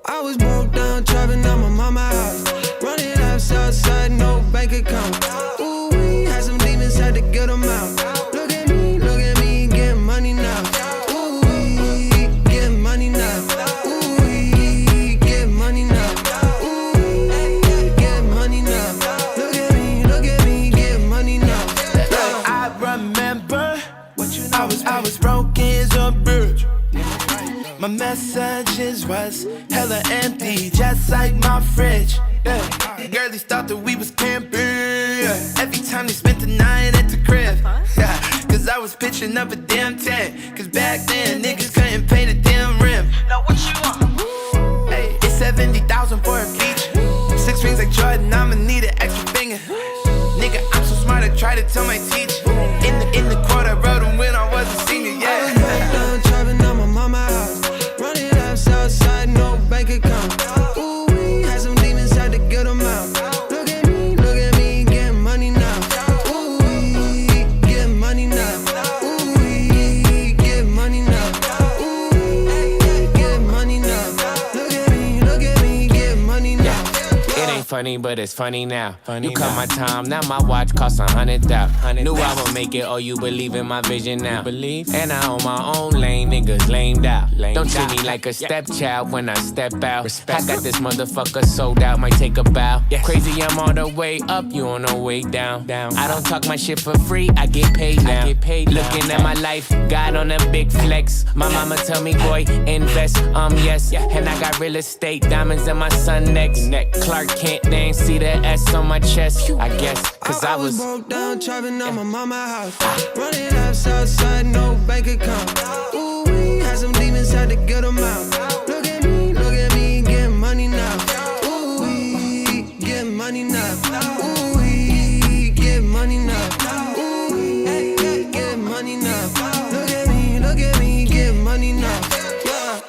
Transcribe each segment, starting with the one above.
I was broke down, trapping on my mama's house. Running up Southside, no bank account. Ooh, we had some demons, had to get them out. Look at me, getting money now. Ooh, we getting money now. Ooh, we getting money now. Ooh, we getting money now. Look at me, getting money now. I remember I was broke as a bitch. My messages was hella empty, just like my fridge. Yeah. Girlies thought that we was camping. Yeah. Every time they spent the night at the crib. Yeah. Cause I was pitching up a damn tent. Cause back then niggas couldn't pay the damn rim. Now what you want? Hey, it's 70,000 for a beach. 6 rings like Jordan, I'ma need an extra finger. Nigga, I'm so smart, I try to tell my teacher. In the court, I wrote him when I was a senior. Yeah. I was trapping on my mama's house. Running up Southside, no bank account. Ooh, we had some demons, had to get them out. Look at me, getting money now. Ooh, we getting money now. Ooh, we getting money now. Ooh, we getting money now. Look at me, getting money now. It ain't funny, but it's funny now. You cut my time, now my watch costs 100,000. Knew I would make it, oh, you believe in my vision now. And I own my own lane, niggas lamed out. Don't treat me like a stepchild when I step out. I got this motherfucker sold out, might take a bow. Crazy, I'm all the way up, you on the way down. I don't talk my shit for free, I get paid now. Looking at my life, God on a big flex. My mama tell me, boy, invest, yes. And I got real estate, diamonds in my son neck. Clark Kent, they ain't see the S on my chest, I guess. Cause I was broke down, trapping on my mama's house. Running up Southside, no bank account. Ooh, we had some demons, had to get them out. Look at me, getting money now. Ooh, we getting money now. Ooh, we getting money now. Ooh, we getting money now. Look at me, getting money now. Yeah.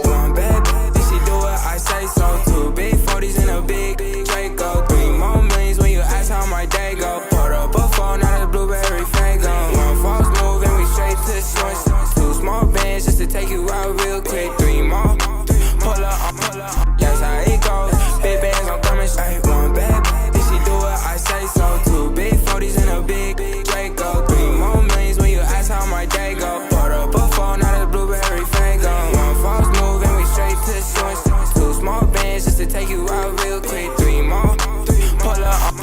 One bad bitch, she do what I say so. 2 big 40s and a big Draco. 3 more millions when you ask how my day go. Poured up a phone, now the blueberry fango. 1 false move and we straight to the source. 2 small bands just to take you out real quick. 3 more, pull up, that's how it goes. Big bands, I'm coming straight. One bad bitch, she do what I say so. 2 big 40s and a big Draco. 3 more millions when you ask how my day go. Poured up a phone, now the blueberry fango. 1 false move and we straight to the source. 2 small bands just to take you out real quick. 3 more, pull up,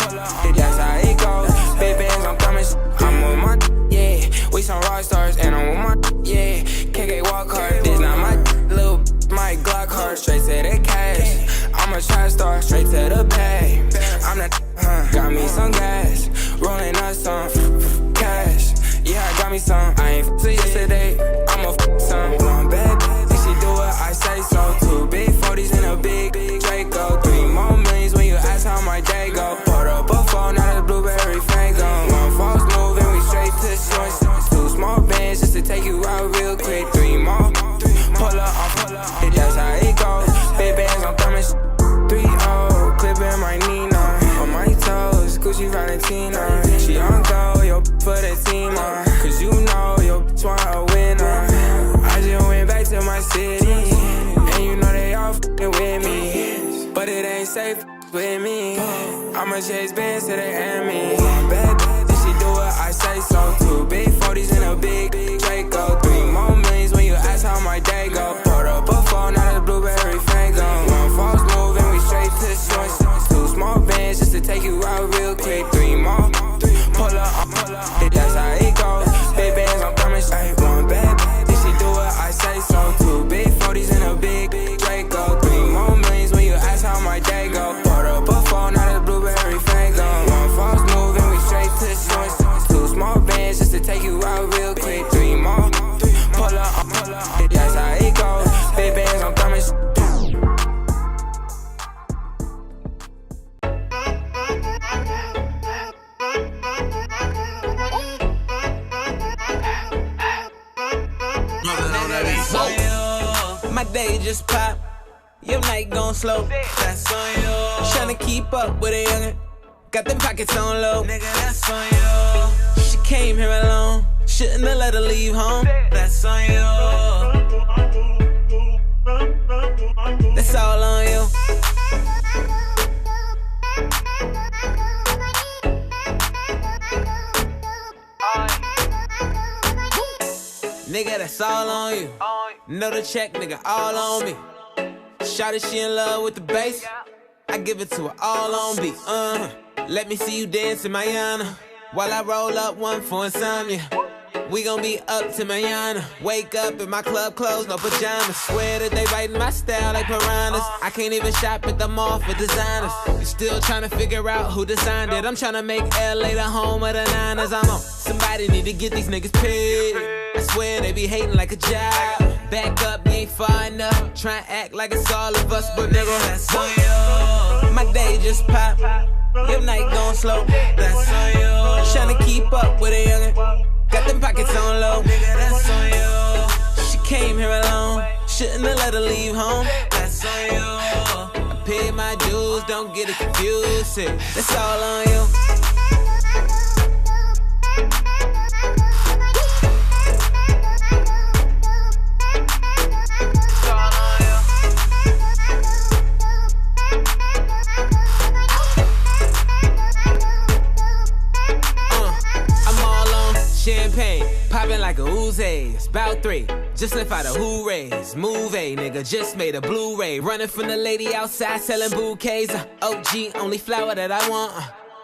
that's how it goes. Big bands, I'm coming. I'm with my yeah. We some rock stars and I'm with my yeah. KK walk hard. This not my little my Glock hard. Straight to the cash. I'm a trap star. Straight to the pay. I'm the got me some gas. Rolling up some cash. Yeah, I got me some. I ain't to yesterday. I'ma some. One bad bitch, she do what I say so. 2 big 40s and a big Draco. 3 more millions when you ask how my day go. Poured up a phone, now the blueberry fango. 1 false move and we straight to the source. 2 small bands just to take you out real quick. 3 more, pull up, that's how it goes. Big bands, I'm coming. 3-0, clipping my Nina. On my toes, Gucci Valentina. She on go, yo, for the team on. Cause you know, yo, want a winner. I just went back to my city. And you know they all f***ing with me. But it ain't safe with me. I'ma chase bands to the enemy. Bad bitch, she do what I say so. 2 big 40s and a big Draco. 3 more millions when you ask how my day go. Poured up a phone, now the blueberry fango. 1 false move and we straight to the source. 2 small bands just to take you out real quick. 3 more, pull up, that's how it goes. Big bands, I'm coming straight. One bad bitch, she do what I say so. 2 big 40s and a big Draco. 3 more millions when you ask how my day go. Poured up a phone, now the blueberry just pop, your night gon' slow. That's on you. Tryna keep up with a youngin', got them pockets on low. Nigga, that's on you. She came here alone, shouldn't have let her leave home. That's on you. That's all on you. Nigga, that's all on you. Know the check, nigga, all on me. Shawty, she in love with the bass. I give it to her all on beat. Let me see you dance in Mayana while I roll up one for insomnia. We gon' be up to Mayana. Wake up in my club clothes, no pajamas. Swear that they writing my style like piranhas. I can't even shop at the mall for designers. You still tryna figure out who designed it. I'm tryna make LA the home of the Niners. I'm on. Somebody need to get these niggas paid. I swear they be hating like a job. Back up, you ain't far enough. Try and act like it's all of us, but nigga, that's on you. My day just pop, your night gon' slow. That's on you. Tryna keep up with a youngin', got them pockets on low. Nigga, that's on you. She came here alone, shouldn't have let her leave home. That's on you. I paid my dues, don't get it confused. That's all on you. Champagne, popping like a Uzi. It's about 3, just left out a hoorays. Movie, nigga, just made a Blu-ray. Running from the lady outside selling bouquets. OG, only flower that I want.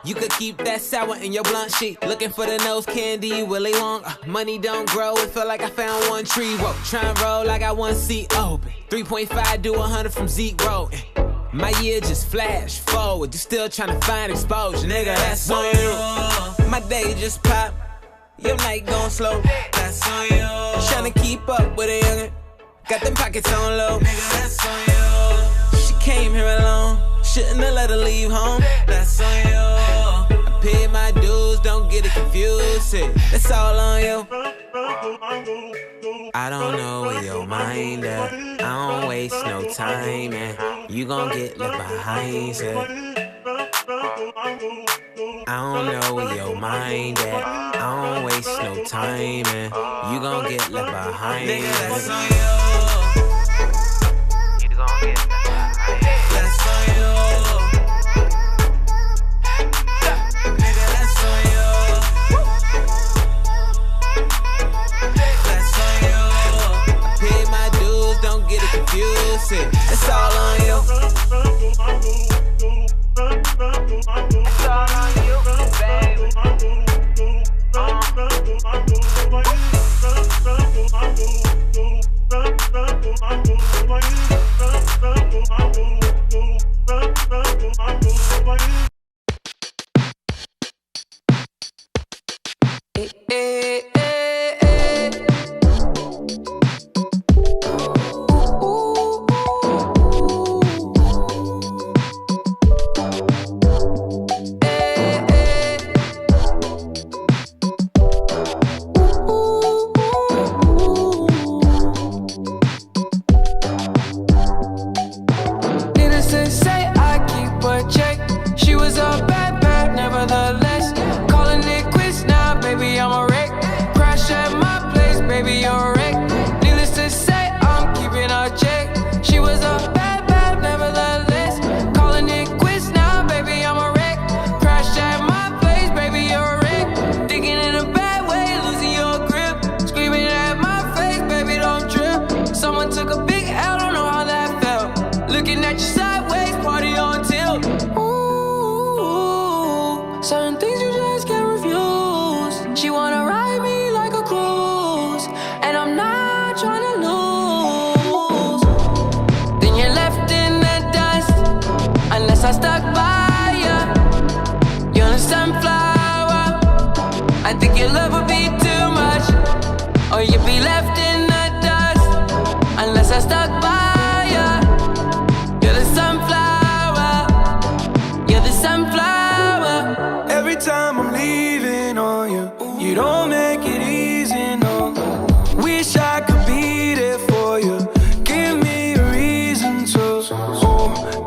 You could keep that sour in your blunt sheet. Looking for the nose candy, Willy Wonka. Money don't grow, it felt like I found one tree. Whoa, try and roll, I got one seat open. 3.5 do 100 from zero. My year just flash forward. You still tryna find exposure, nigga, that's on you. My day just pop, your night gon' slow. That's on you. Tryna keep up with a youngin', got them pockets on low. Nigga, that's on you. She came here alone, shouldn't have let her leave home. That's on you. I paid my dues, don't get it confused. That's all on you. I don't know where your mind at. I don't waste no time, and you gon' get left behind. I don't know where your mind at. I don't waste no time, and you gon' get left behind. Nigga, that's on you. You gon' get left behind. That's on you. Nigga, that's on you. That's on you. I paid my dues, don't get it confused. It's all on you. It's all on you, baby.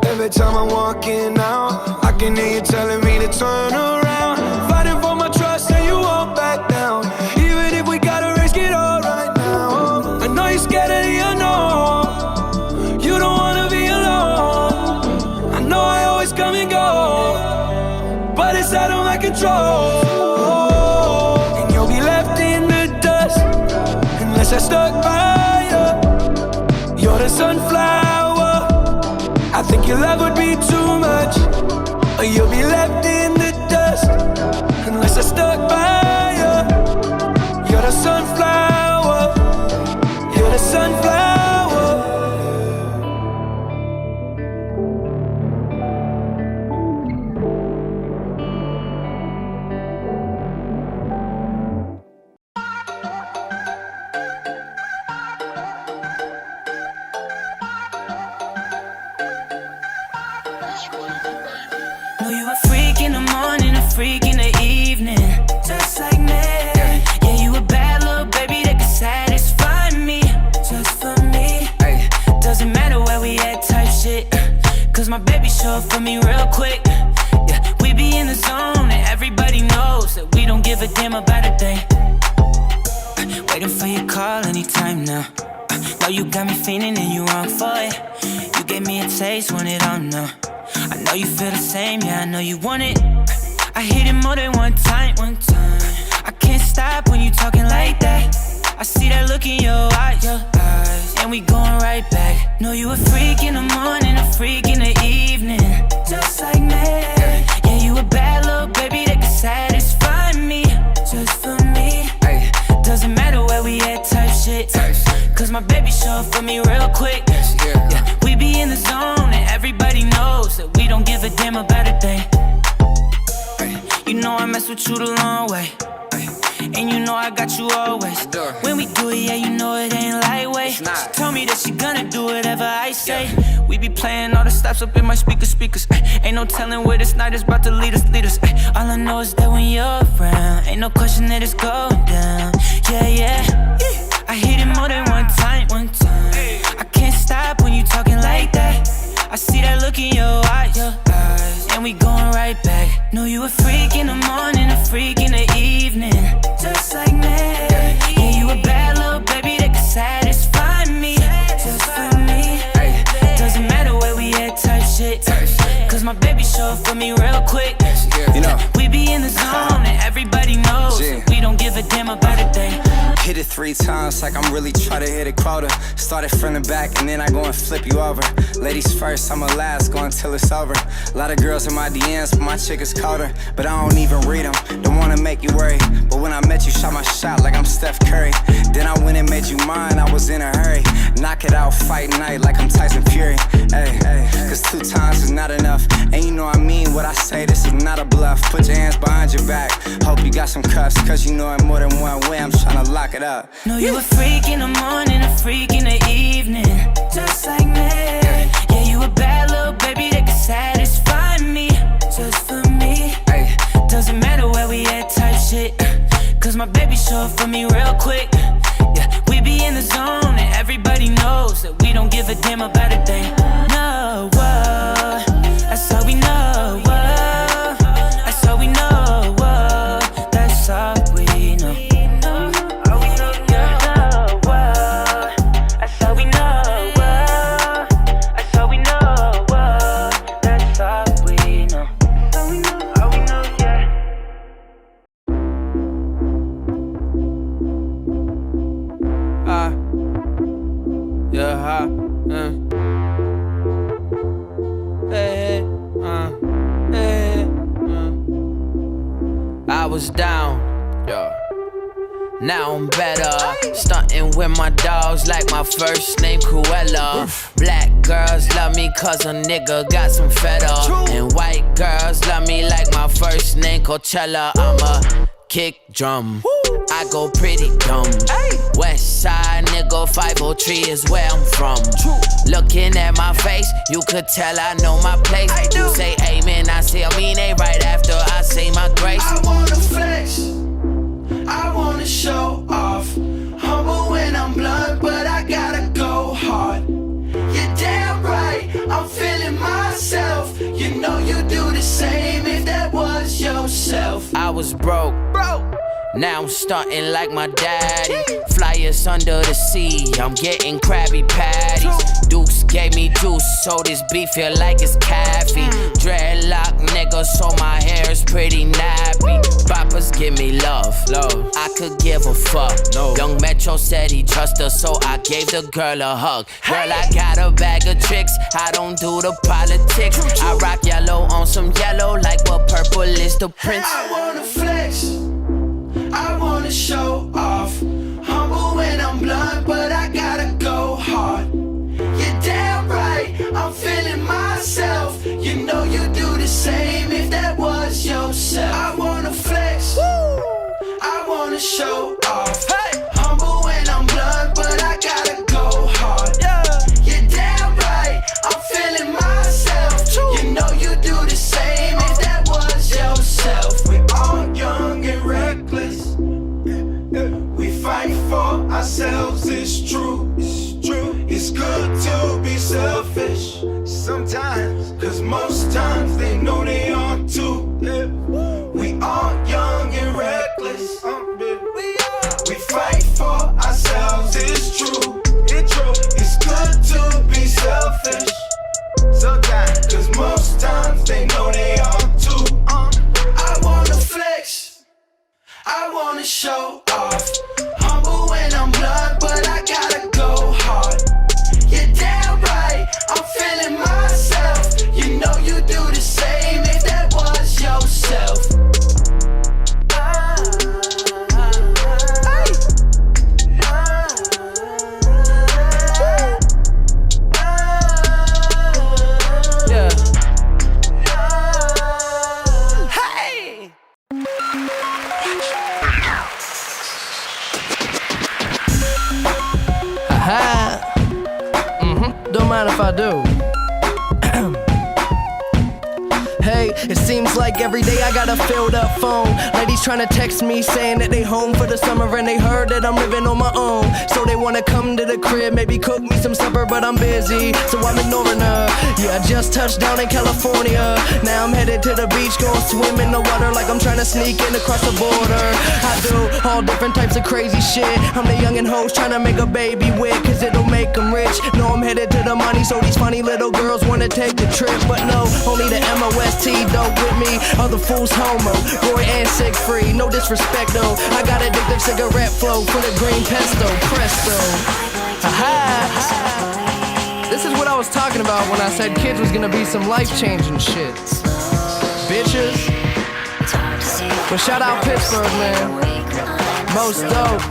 Every time I'm walking out, I can hear you telling me to turn around. Fighting for my trust and you won't back down. Even if we gotta risk it all right now. I know you're scared of the unknown. You don't wanna be alone. I know I always come and go, but it's out of my control. And you'll be left in the dust unless I stuck by you. You're the sunflower. I think your love would be too much, or you'll be left in the dust unless I stuck by you. You're the sunflower. You're the sunflower. Know you a freak in the morning, a freak in the evening, just like me. Yeah, you a bad little baby that can satisfy me, just for me. Ay, doesn't matter where we at type shit, cause my baby show up for me real quick. Yeah, we be in the zone and everybody knows that we don't give a damn about a thing. Waiting for your call anytime now. Know you got me feeling and you wrong for it. You gave me a taste, want it all now. I know you feel the same, yeah, I know you want it. I hit it more than one time. I can't stop when you talking like that. I see that look in your eyes, and we going right back. Know you a freak in the morning, a freak in the evening, just like me. Yeah, you a bad little baby that can satisfy me, just for me. Ay, doesn't matter where we at type shit, cause my baby show up for me real quick. Yeah, we be in the zone and everybody knows that we don't give a damn about a thing. You know I mess with you the long way, and you know I got you always. When we do it, yeah, you know it ain't lightweight. She told me that she gonna do whatever I say. We be playing all the stops up in my speakers. Ain't no telling where this night is about to lead us. All I know is that when you're around, ain't no question that it's going down. Yeah. I hit it more than one time. I can't stop when you talking like that. I see that look in your eyes, and we going right back. Know you a freak in the morning, a freak in the evening, just like me. Yeah, you a bad little baby that can satisfy me, just for me. Doesn't matter where we at type shit, cause my baby show up for me real quick. You know, we be in the zone and everybody knows that we don't give a damn about a thing. hit it 3 times like I'm really trying to hit a quota. Started from the back and then I go and flip you over. Ladies first, I'ma last, go until it's over. A lot of girls in my DMs, but my chick is colder. But I don't even read them, don't wanna make you worry. But when I met you, shot my shot like I'm Steph Curry. Then I went and made you mine, I was in a hurry. Knock it out, fight night like I'm Tyson Fury. Hey, cause 2 times is not enough. And you know I mean what I say, this is not a bluff. Put your hands behind your back, hope you got some cuffs. Cause you know it more than one way, I'm tryna lock it up. Know you a freak in the morning, a freak in the evening, just like me. Yeah, you a bad little baby that can satisfy me, just for me. Doesn't matter where we at type shit, cause my baby show up for me real quick. Yeah, we be in the zone and everybody knows that we don't give a damn about a thing. No, that's all we know. That's all we know. That's all we know. I was down, now I'm better. Stunting with my dogs like my first name Coachella. Black girls love me cause a nigga got some feta. And white girls love me like my first name Coachella. I'm a kick drum, I go pretty dumb. West side nigga 503 is where I'm from. Looking at my face, you could tell I know my place. You say amen, I say amen right after I say my grace. I wanna flex, I wanna show off. Humble when I'm blunt, but I gotta go hard. You're damn right, I'm feeling my You know you do the same if that was yourself. I was broke. Now I'm stunting like my daddy. Flyers under the sea, I'm getting Krabby Patties. Dukes gave me juice, so this beef feel like it's caffeine. Dreadlock nigga, so my hair is pretty nappy. Boppers give me love, I could give a fuck. Young Metro said he trust her, so I gave the girl a hug. Girl, I got a bag of tricks, I don't do the politics. I rock yellow on some yellow, like what purple is the prince. I wanna flex, I wanna show off. Humble when I'm blunt, but I gotta go hard. You're damn right, I'm feeling myself. You know you do the same if that was yourself. I wanna flex, I wanna show off. Humble when I'm blunt, but I gotta go hard. You're damn right, I'm feeling myself. You know you do the same if that was yourself. We all young and reckless. We fight for ourselves, it's true. It's good to be selfish sometimes, cause most times they know they are too. We all young and reckless. We fight for ourselves, it's true. It's good to be selfish sometimes, cause most times they know they are too. I wanna flex, I wanna show off. Humble when I'm blunt, but I gotta go hard. You're damn right, I'm feeling myself. You know you do the same if that was yourself. Yeah. Don't mind if I do. Hey, it seems like every day I got a filled up phone. Ladies trying to text me saying that they home for the summer and they heard that I'm living on my own. So they wanna come to the crib, maybe cook me some supper, but I'm busy, so I'm ignoring her. Yeah, I just touched down in California. Now I'm headed to the beach, going swim in the water like I'm trying to sneak in across the border. I do all different types of crazy shit. I'm the youngin' host trying to make a baby with, cause it'll make them rich. No, I'm headed to the money, so these funny little girls wanna take the trip. But no, only the MOST dope with me. Other fools homo, Roy and sick free. No disrespect though, I got addictive cigarette flow for the green pesto, presto. Aha. This is what I was talking about when I said kids was gonna be some life-changing shit. Bitches. But shout out Pittsburgh, man. Most dope.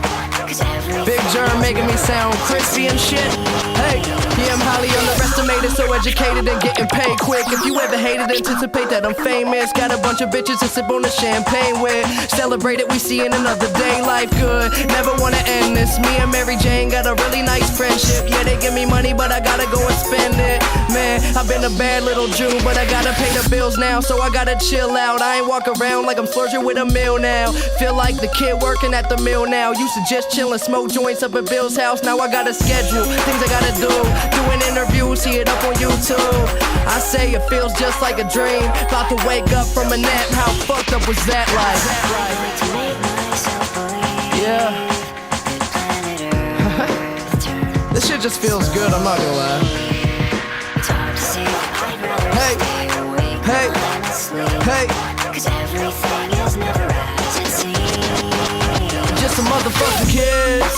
Big Germ making me sound crispy and shit. Hey, yeah, I'm highly underestimated, so educated and getting paid quick. If you ever hated, anticipate that I'm famous. Got a bunch of bitches to sip on the champagne with. Celebrate it, we see in another day. Life good, never wanna end this. Me and Mary Jane got a really nice friendship. Yeah, they give me money, but I gotta go and spend it. Man, I've been a bad little June, but I gotta pay the bills now, so I gotta chill out. I ain't walk around like I'm splurging with a meal now. Feel like the kid working at the mill now. Used to just chill and smoke joints up at Bill's house. Now I got a schedule, things I gotta do. Doing interviews, see it up on YouTube. I say it feels just like a dream. About to wake up from a nap, how fucked up was that like? Yeah. This shit just feels good, I'm not gonna lie. Hey, hey, hey. Just some motherfucking kids.